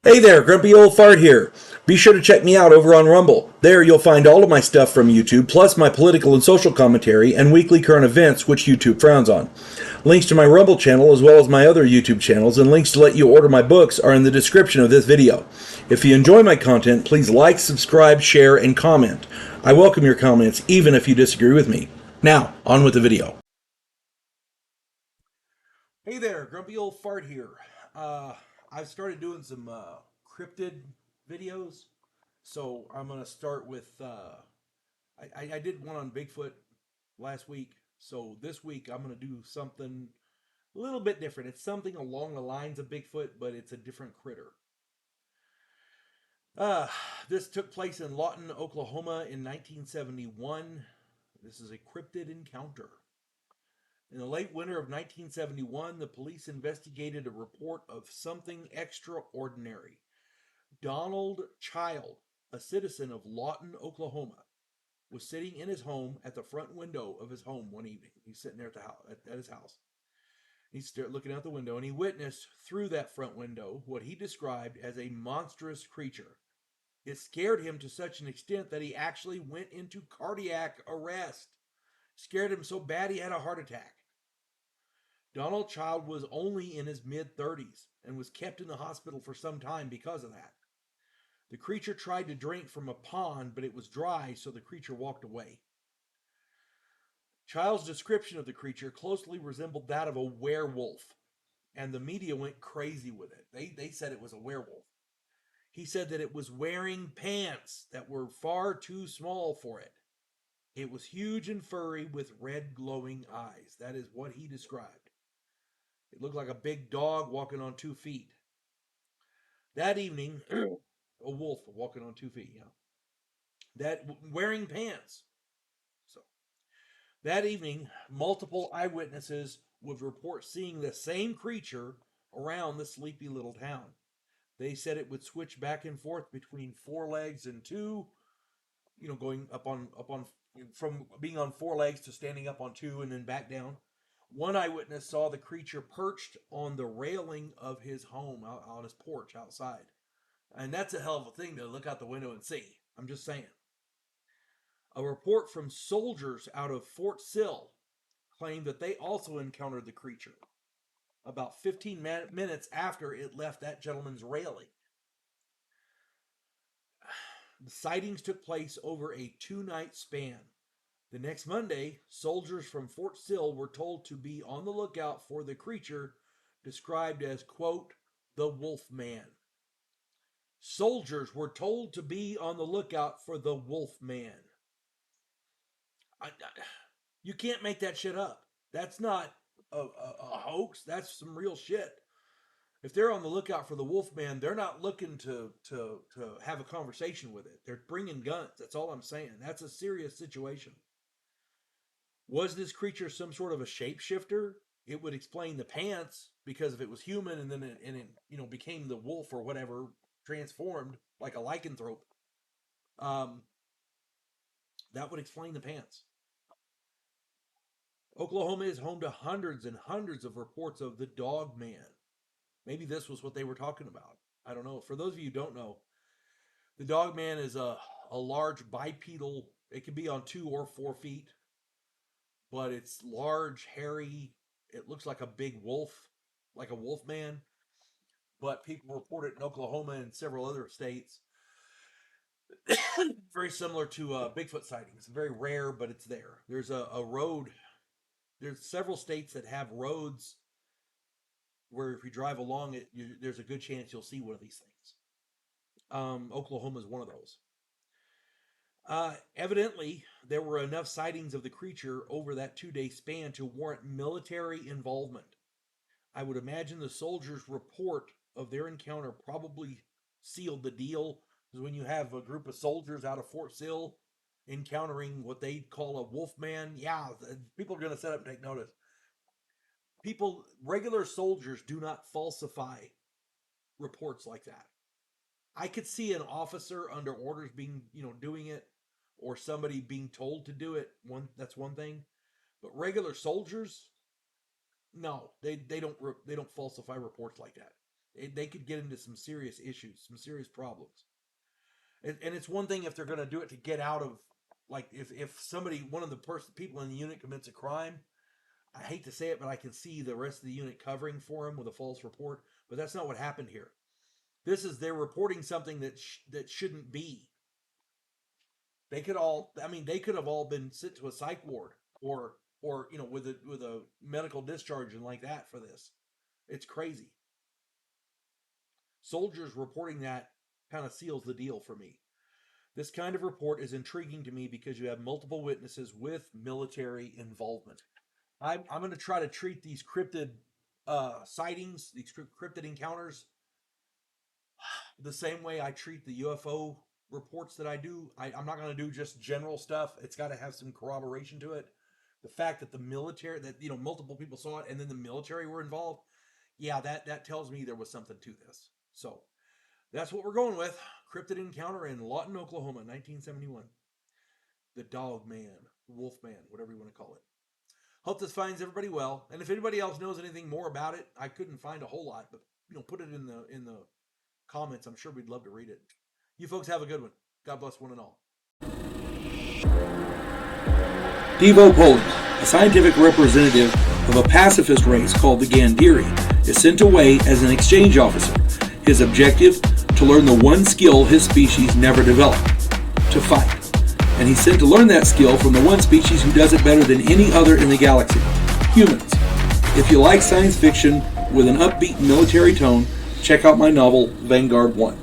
Hey there, Grumpy Old Fart here. Be sure to check me out over on Rumble. There you'll find all of my stuff from YouTube, plus my political and social commentary and weekly current events, which YouTube frowns on. Links to my Rumble channel, as well as my other YouTube channels, and links to let you order my books are in the description of this video. If you enjoy my content, please like, subscribe, share, and comment. I welcome your comments, even if you disagree with me. Now, on with the video. Hey there, Grumpy Old Fart here. I've started doing some cryptid videos, so I'm gonna start with. I did one on Bigfoot last week, so this week I'm gonna do something a little bit different. It's something along the lines of Bigfoot, but it's a different critter. Uh, this took place in Lawton, Oklahoma in 1971. This is a cryptid encounter. In the late winter of 1971, the police investigated a report of something extraordinary. Donald Child, a citizen of Lawton, Oklahoma, was sitting in his home at the front window of his home one evening. He's sitting there at his house. He's looking out the window, and he witnessed through that front window what he described as a monstrous creature. It scared him to such an extent that he actually went into cardiac arrest. Scared him so bad he had a heart attack. Donald Child was only in his mid-30s and was kept in the hospital for some time because of that. The creature tried to drink from a pond, but it was dry, so the creature walked away. Child's description of the creature closely resembled that of a werewolf, and the media went crazy with it. They said it was a werewolf. He said that it was wearing pants that were far too small for it. It was huge and furry with red glowing eyes. That is what he described. It looked like a big dog walking on 2 feet. That evening, a wolf walking on 2 feet, yeah. That wearing pants. So that evening, multiple eyewitnesses would report seeing the same creature around the sleepy little town. They said it would switch back and forth between four legs and two, going up on from being on four legs to standing up on two and then back down. One eyewitness saw the creature perched on the railing of his home, out on his porch outside. And that's a hell of a thing to look out the window and see. I'm just saying. A report from soldiers out of Fort Sill claimed that they also encountered the creature about 15 minutes after it left that gentleman's railing. The sightings took place over a 2-night span. The next Monday, soldiers from Fort Sill were told to be on the lookout for the creature described as, quote, the Wolf Man. Soldiers were told to be on the lookout for the Wolf Man. You can't make that shit up. That's not a hoax. That's some real shit. If they're on the lookout for the Wolfman, they're not looking to have a conversation with it. They're bringing guns. That's all I'm saying. That's a serious situation. Was this creature some sort of a shapeshifter? It would explain the pants, because if it was human and then it became the wolf or whatever, transformed like a lycanthrope, um, that would explain the pants. Oklahoma is home to hundreds and hundreds of reports of the Dog Man. Maybe this was what they were talking about. I don't know. For those of you who don't know, the Dog Man is a large bipedal. It can be on 2 or 4 feet, but it's large, hairy. It looks like a big wolf, like a wolf man. But people report it in Oklahoma and several other states. Very similar to Bigfoot sightings. Very rare, but it's there. There's a road. There's several states that have roads where if you drive along it, there's a good chance you'll see one of these things. Oklahoma is one of those. Evidently, there were enough sightings of the creature over that 2-day span to warrant military involvement. I would imagine the soldiers' report of their encounter probably sealed the deal, because when you have a group of soldiers out of Fort Sill encountering what they call a wolf man, yeah, people are going to set up and take notice. Regular soldiers do not falsify reports like that. I could see an officer under orders doing it, or somebody being told to do it. That's one thing, but regular soldiers, no, they don't falsify reports like that. They could get into some serious issues, some serious problems. And it's one thing if they're going to do it to get out of, like, if somebody, one of the people in the unit commits a crime, I hate to say it, but I can see the rest of the unit covering for him with a false report. But that's not what happened here. They're reporting something that shouldn't be. They could have all been sent to a psych ward or with a medical discharge and like that for this. It's crazy. Soldiers reporting that kind of seals the deal for me. This kind of report is intriguing to me because you have multiple witnesses with military involvement. I'm going to try to treat these cryptid sightings, these cryptid encounters, the same way I treat the UFO reports that I do. I'm not going to do just general stuff. It's got to have some corroboration to it. The fact that the military, that multiple people saw it and then the military were involved, yeah, that tells me there was something to this. So that's what we're going with. Cryptid encounter in Lawton, Oklahoma, 1971. The dog man, wolf man, whatever you want to call it. Hope this finds everybody well. And if anybody else knows anything more about it, I couldn't find a whole lot, but put it in the comments. I'm sure we'd love to read it. You folks have a good one. God bless one and all. Devo Poland, a scientific representative of a pacifist race called the Gandhiri, is sent away as an exchange officer. His objective, to learn the one skill his species never developed, to fight. And he's sent to learn that skill from the one species who does it better than any other in the galaxy, humans. If you like science fiction with an upbeat military tone, check out my novel, Vanguard One.